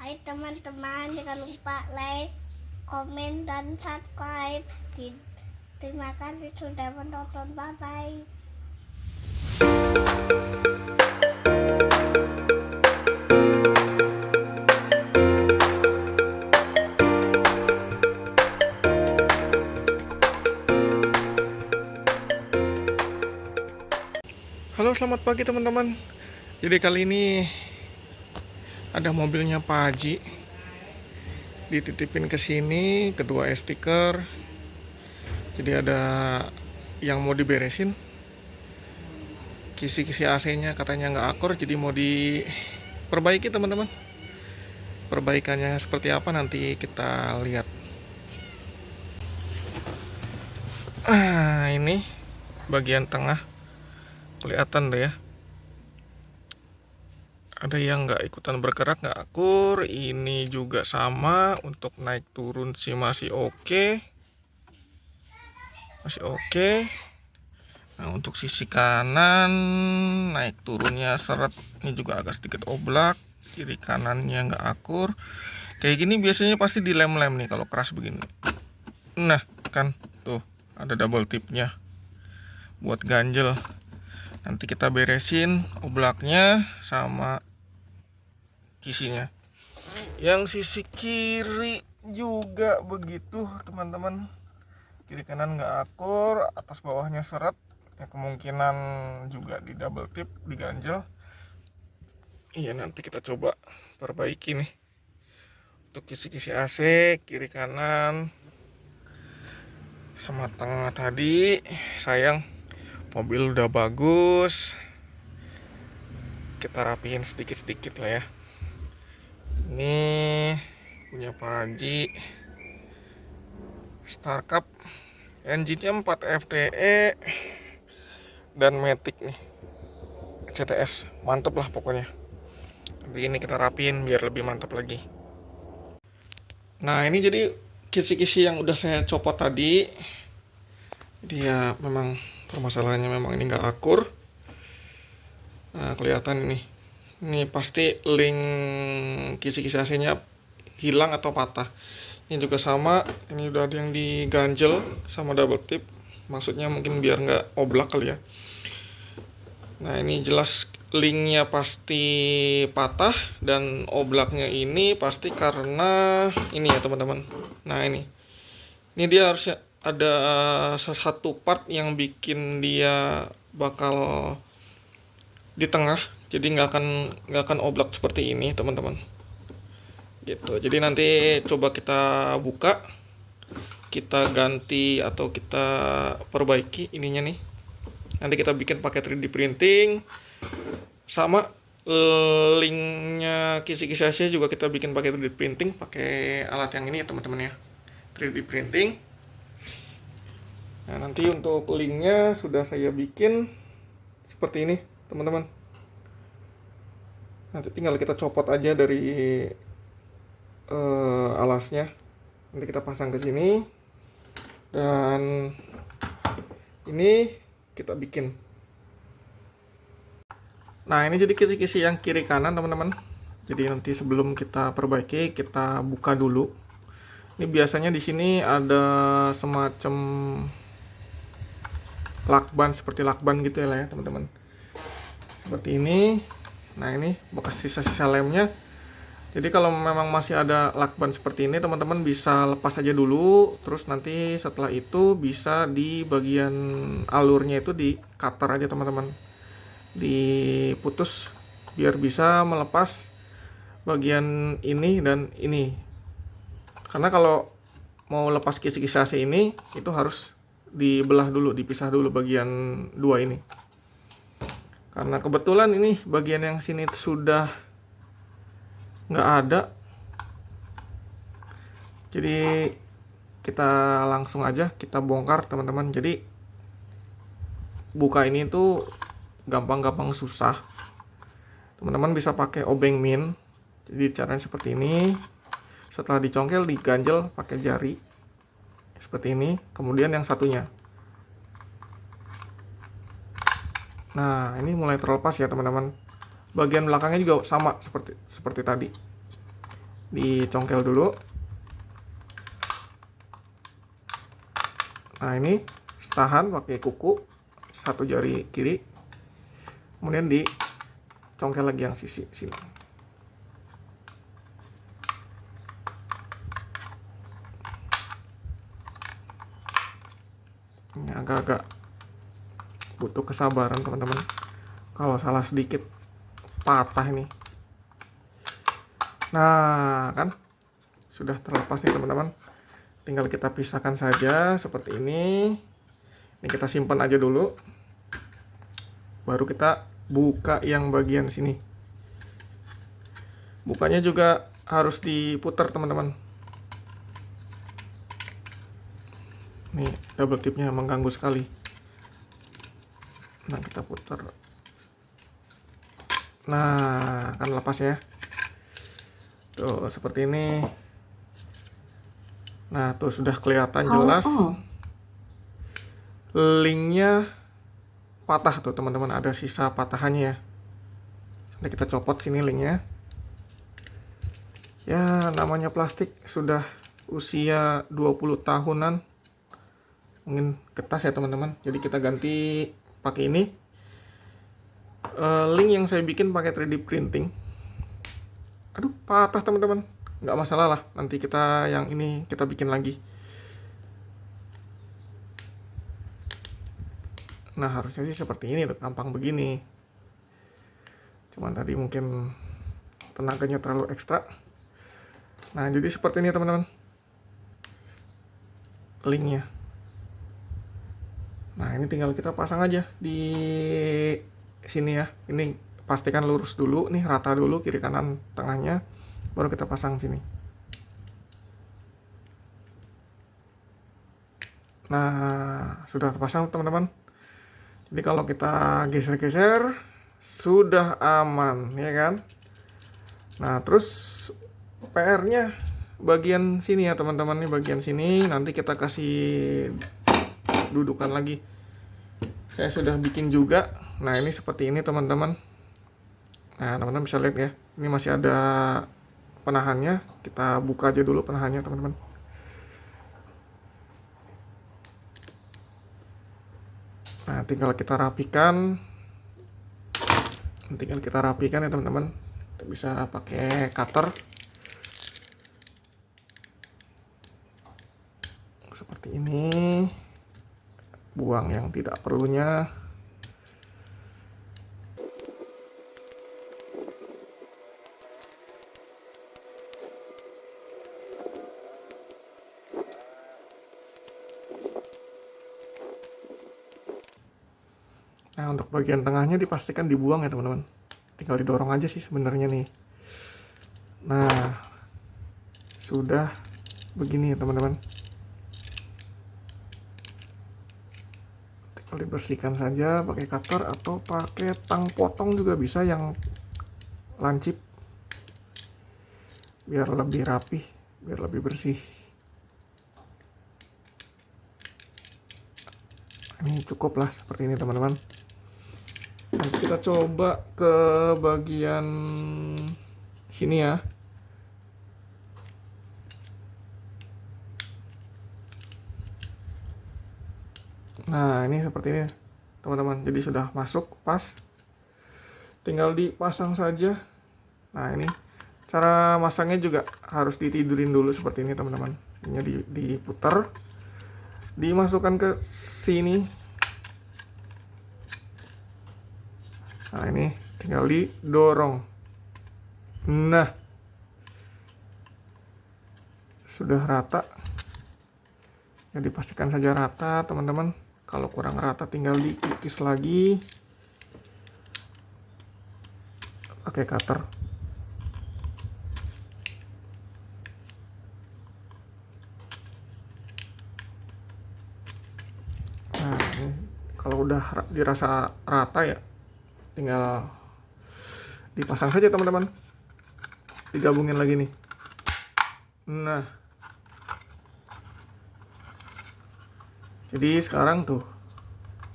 Hai teman-teman, jangan lupa like, komen, dan subscribe. Terima kasih sudah menonton. Bye-bye. Halo, selamat pagi teman-teman. Jadi kali ini ada mobilnya Pak Haji dititipin ke sini, kedua stiker. Jadi ada yang mau diberesin. Kisi-kisi AC-nya katanya nggak akur, jadi mau diperbaiki teman-teman. Perbaikannya seperti apa nanti kita lihat. Ini bagian tengah kelihatan deh ya. Ada yang nggak ikutan bergerak, nggak akur. Ini juga sama, untuk naik turun sih masih oke. Nah, untuk sisi kanan naik turunnya seret, ini juga agak sedikit oblak. Kiri kanannya nggak akur. Kayak gini biasanya pasti dilem-lem nih kalau keras begini. Nah kan tuh ada double tipnya buat ganjel. Nanti kita beresin oblaknya sama kisinya. Yang sisi kiri juga begitu teman-teman. Kiri kanan nggak akur, atas bawahnya seret ya, kemungkinan juga di double tip, diganjel. Iya, nanti kita coba perbaiki nih untuk kisi-kisi AC kiri kanan sama tengah tadi. Sayang, mobil udah bagus, kita rapihin sedikit-sedikit lah ya. Ini punya Pak Haji, Star Cup, engine-nya 4 FTE dan Matic nih, CTS, mantep lah pokoknya. Tapi ini kita rapiin biar lebih mantap lagi. Nah, ini jadi kisi-kisi yang udah saya copot tadi. Jadi ya memang permasalahannya memang ini nggak akur. Nah, kelihatan ini pasti link kisi-kisi AC-nya hilang atau patah. Ini juga sama, ini udah ada yang diganjel sama double tip, maksudnya mungkin biar nggak oblak kali ya. Nah, ini jelas linknya pasti patah, dan oblaknya ini pasti karena ini ya teman-teman. Nah, ini dia harusnya ada satu part yang bikin dia bakal di tengah, jadi nggak akan oblak seperti ini teman-teman. Gitu. Jadi nanti coba kita buka, kita ganti atau kita perbaiki ininya nih. Nanti kita bikin pakai 3D printing, sama linknya kisi-kisi AC juga kita bikin pakai 3D printing, pakai alat yang ini ya teman-teman ya, 3D printing. Nah, nanti untuk linknya sudah saya bikin seperti ini teman-teman. Nanti tinggal kita copot aja dari alasnya, nanti kita pasang ke sini, dan ini kita bikin. Nah, ini jadi kisi-kisi yang kiri kanan teman-teman. Jadi nanti sebelum kita perbaiki, kita buka dulu. Ini biasanya di sini ada semacam lakban, seperti lakban gitu ya teman-teman. Seperti ini. Nah, ini bekas sisa-sisa lemnya. Jadi kalau memang masih ada lakban seperti ini, teman-teman bisa lepas aja dulu. Terus nanti setelah itu bisa di bagian alurnya itu di cutter aja teman-teman, diputus biar bisa melepas bagian ini dan ini. Karena kalau mau lepas kisi-kisi AC ini, itu harus dibelah dulu, dipisah dulu bagian dua ini. Karena kebetulan ini bagian yang sini sudah nggak ada, jadi kita langsung aja kita bongkar teman-teman. Jadi buka ini tuh gampang-gampang susah, teman-teman bisa pakai obeng min. Jadi caranya seperti ini, setelah dicongkel diganjel pakai jari seperti ini, kemudian yang satunya. Nah, ini mulai terlepas ya teman-teman. Bagian belakangnya juga sama seperti tadi. dicongkel dulu. Nah, ini tahan pakai kuku satu jari kiri, kemudian dicongkel lagi yang sisi sini. Ini agak-agak butuh kesabaran teman-teman, kalau salah sedikit patah ini. Nah, kan sudah terlepas nih teman-teman, tinggal kita pisahkan saja seperti ini. Ini kita simpan aja dulu, baru kita buka yang bagian sini. Bukanya juga harus diputar teman-teman. Nih double tipnya mengganggu sekali. Nah, kita putar. Nah, kan lepas ya. Tuh seperti ini. Nah, tuh sudah kelihatan jelas. Linknya patah tuh teman-teman, ada sisa patahannya ya. Nanti kita copot sini linknya. Ya, namanya plastik sudah usia 20 tahunan. Mungkin kertas ya teman-teman. Jadi kita ganti pakai ini. Link yang saya bikin pakai 3D printing. Aduh, patah teman-teman. Nggak masalah lah, nanti kita yang ini kita bikin lagi. Nah, harusnya sih seperti ini tuh, gampang begini. Cuman tadi mungkin tenaganya terlalu ekstra. Nah, jadi seperti ini teman-teman linknya. Nah, ini tinggal kita pasang aja di sini ya. Ini pastikan lurus dulu, nih rata dulu kiri kanan tengahnya, baru kita pasang sini. Nah, sudah terpasang teman-teman. Jadi kalau kita geser-geser sudah aman ya kan. Nah, terus PR-nya bagian sini ya teman-teman, nih bagian sini nanti kita kasih dudukan lagi. Saya sudah bikin juga. Nah, ini seperti ini teman-teman. Nah, teman-teman bisa lihat ya, ini masih ada penahannya. Kita buka aja dulu penahannya teman-teman. Nah, tinggal kita rapikan. Ya teman-teman. Kita bisa pakai cutter. Seperti ini. Buang yang tidak perlunya. Nah, untuk bagian tengahnya dipastikan dibuang ya teman-teman. Tinggal didorong aja sih sebenarnya nih. Nah, sudah begini ya teman-teman. Tinggal dibersihkan saja pakai cutter atau pakai tang potong juga bisa yang lancip. Biar lebih rapih, biar lebih bersih. Ini cukup lah seperti ini teman-teman. Nanti kita coba ke bagian sini ya. Nah, ini seperti ini teman-teman. Jadi sudah masuk pas. Tinggal dipasang saja. Nah, ini cara masangnya juga harus ditidurin dulu seperti ini teman-teman. Ini diputar. Dimasukkan ke sini. Nah, ini tinggal didorong. Nah, sudah rata. Ya, dipastikan saja rata teman-teman. Kalau kurang rata tinggal dikikis lagi pakai cutter. Nah, ini kalau udah dirasa rata ya, tinggal dipasang saja teman-teman. Digabungin lagi nih. Nah, jadi sekarang tuh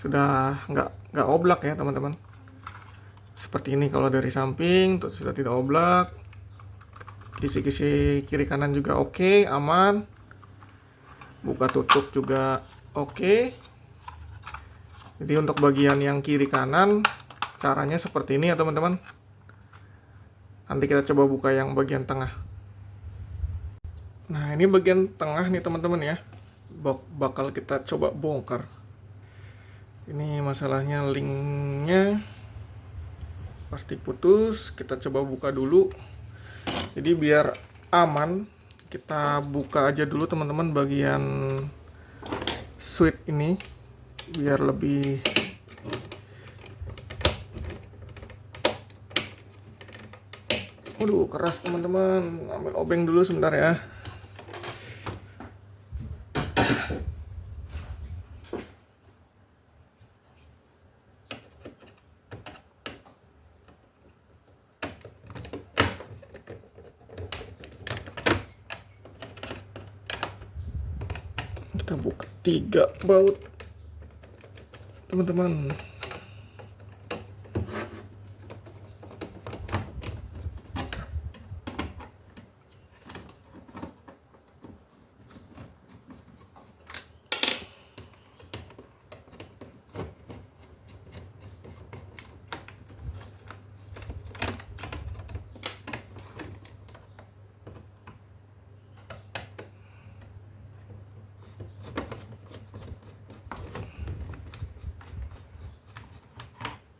sudah nggak oblak ya teman-teman. Seperti ini kalau dari samping tuh sudah tidak oblak. kisi-kisi kiri kanan juga oke, aman. Buka tutup juga oke. Jadi untuk bagian yang kiri kanan caranya seperti ini ya teman-teman. Nanti kita coba buka yang bagian tengah. Nah, ini bagian tengah nih teman-teman ya. Bakal kita coba bongkar. Ini masalahnya linknya plastik putus. Kita coba buka dulu. Jadi biar aman, kita buka aja dulu teman-teman bagian switch ini biar lebih waduh keras teman-teman. Ambil obeng dulu sebentar ya. Kita buka 3 baut teman-teman.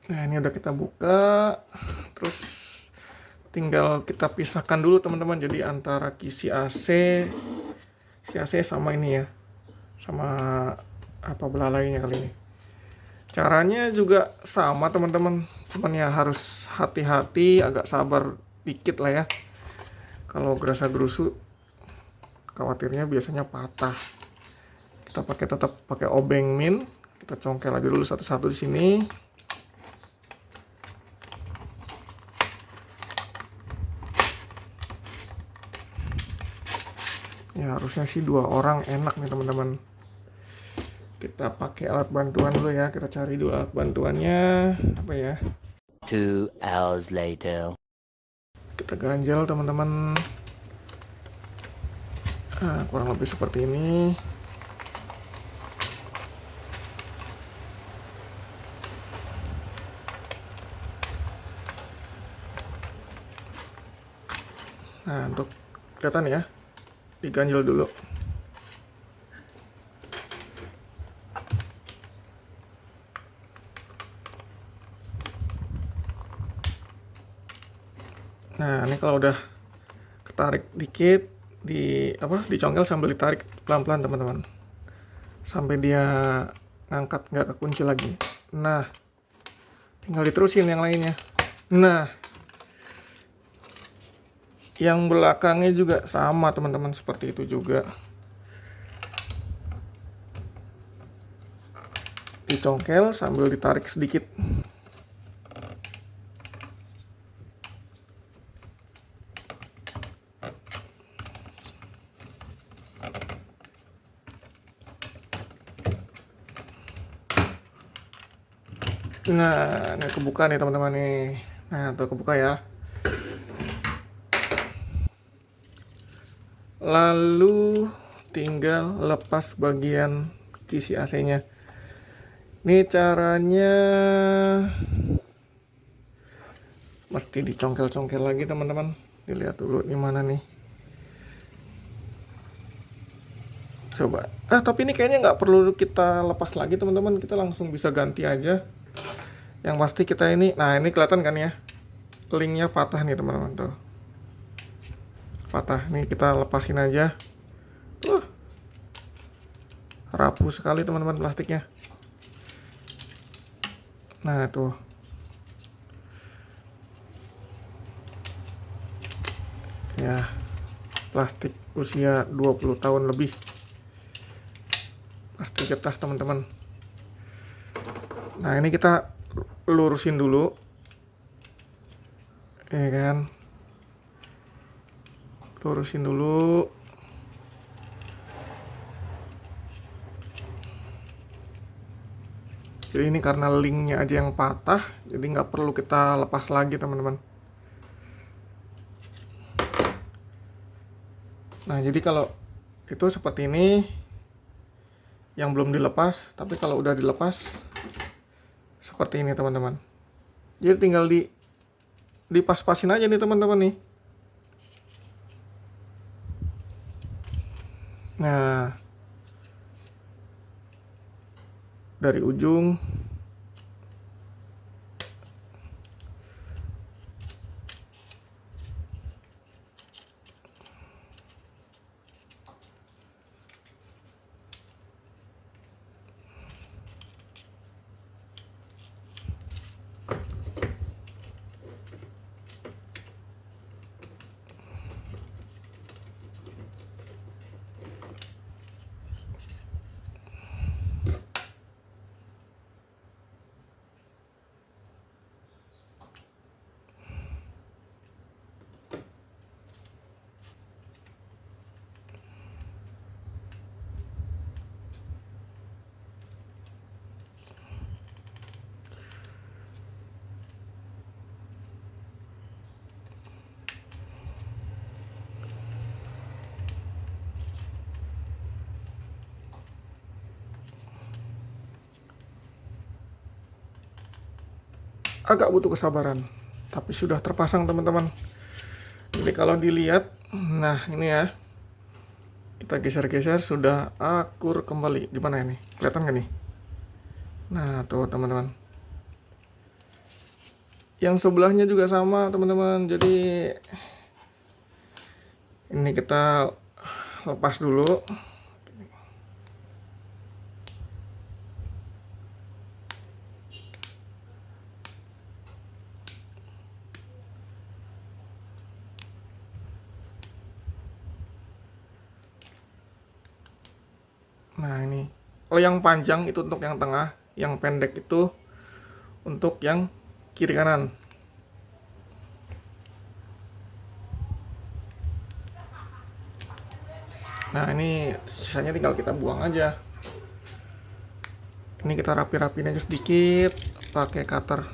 Nah, ini udah kita buka. Terus tinggal kita pisahkan dulu teman-teman. Jadi antara kisi AC sama ini ya. Sama apa belalainya kali ini. Caranya juga sama teman-teman. Cuman ya harus hati-hati, agak sabar dikit lah ya. Kalau gerasa gerusu khawatirnya biasanya patah. Kita tetap pakai obeng min. Kita congkel aja dulu satu-satu di sini. Ya harusnya sih 2 orang enak nih teman-teman. Kita pakai alat bantuan dulu ya. Kita cari dulu alat bantuannya apa ya. 2 hours later. Kita ganjel teman-teman. Nah, kurang lebih seperti ini. Nah, untuk kelihatan ya, diganjel dulu. Nah, ini kalau udah ketarik dikit, dicongkel sambil ditarik pelan-pelan teman-teman, sampai dia ngangkat, nggak kekunci lagi. Nah, tinggal diterusin yang lainnya. Nah, yang belakangnya juga sama teman-teman, seperti itu juga. Dicongkel sambil ditarik sedikit. Nah, ini kebuka nih teman-teman nih. Nah, tuh kebuka ya. Lalu tinggal lepas bagian kisi AC-nya. Ini caranya mesti dicongkel-congkel lagi teman-teman. Dilihat dulu di mana nih. Coba. Tapi ini kayaknya nggak perlu kita lepas lagi teman-teman. Kita langsung bisa ganti aja. Yang pasti kita ini, nah ini kelihatan kan ya, linknya patah nih teman-teman tuh. Patah. Nih kita lepasin aja. Rapuh sekali teman-teman plastiknya. Nah tuh. Ya, plastik usia 20 tahun lebih. Plastik kertas teman-teman. Nah ini kita lurusin dulu. Ya kan. Lurusin dulu. Jadi ini karena linknya aja yang patah, jadi nggak perlu kita lepas lagi teman-teman. Nah, jadi kalau itu seperti ini yang belum dilepas, tapi kalau udah dilepas seperti ini teman-teman. Jadi tinggal dipas-pasin aja nih teman-teman nih. Nah, dari ujung agak butuh kesabaran, tapi sudah terpasang teman-teman. Jadi kalau dilihat, nah ini ya, kita geser-geser sudah akur kembali. Gimana ini? Kelihatan nggak nih? Nah tuh teman-teman. Yang sebelahnya juga sama teman-teman. Jadi ini kita lepas dulu. Nah ini, kalau yang panjang itu untuk yang tengah, yang pendek itu untuk yang kiri kanan. Nah ini sisanya tinggal kita buang aja. Ini kita rapi-rapiin aja sedikit pakai cutter.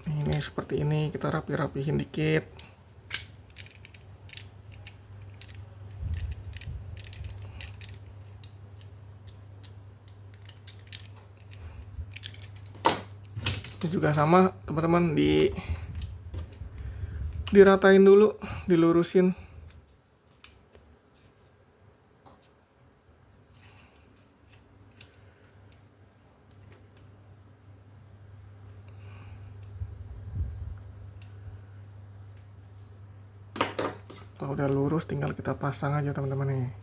Ini seperti ini, kita rapi-rapihin dikit. Ini juga sama teman-teman, diratain dulu, dilurusin. Kalau udah lurus tinggal kita pasang aja teman-teman nih.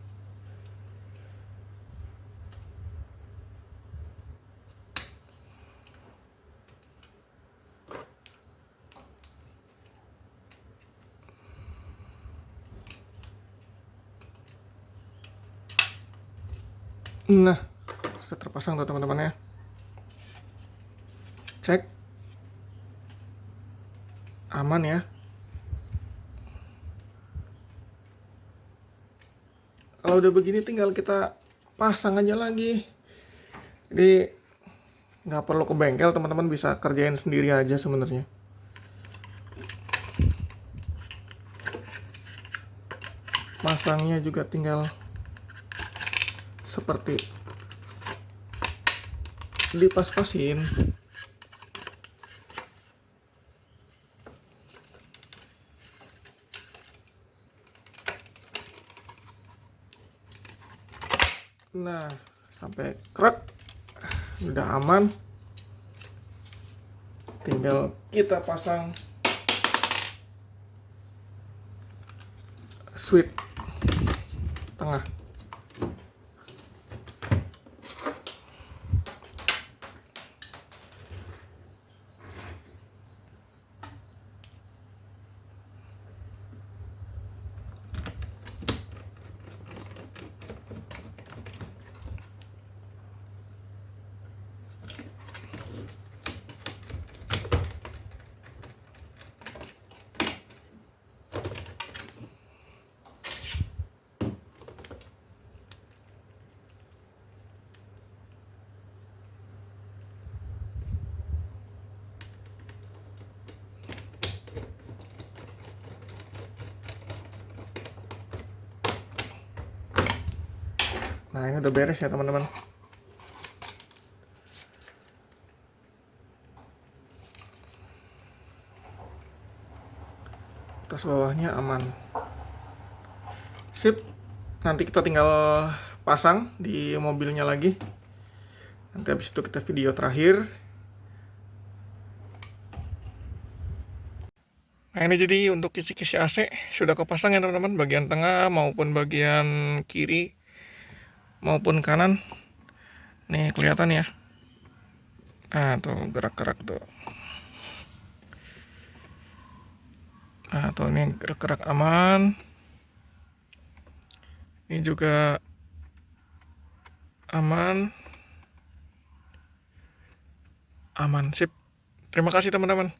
Nah, sudah terpasang tuh teman-teman ya. Cek. Aman ya. Kalau udah begini tinggal kita pasang aja lagi. Jadi nggak perlu ke bengkel, teman-teman bisa kerjain sendiri aja sebenarnya. Masangnya juga tinggal seperti dipas-pasin. Nah, sampai krek, udah aman. Tinggal kita pasang switch tengah. Nah, ini udah beres ya teman-teman. Atas bawahnya aman. Sip. Nanti kita tinggal pasang di mobilnya lagi. Nanti habis itu kita video terakhir. Nah, ini jadi untuk kisi-kisi AC sudah kepasang ya teman-teman, bagian tengah maupun bagian kiri maupun kanan. Nih kelihatan ya. Nah, tuh gerak-gerak tuh. Nah, tuh ini gerak-gerak aman. Ini juga aman. Aman, sip. Terima kasih teman-teman.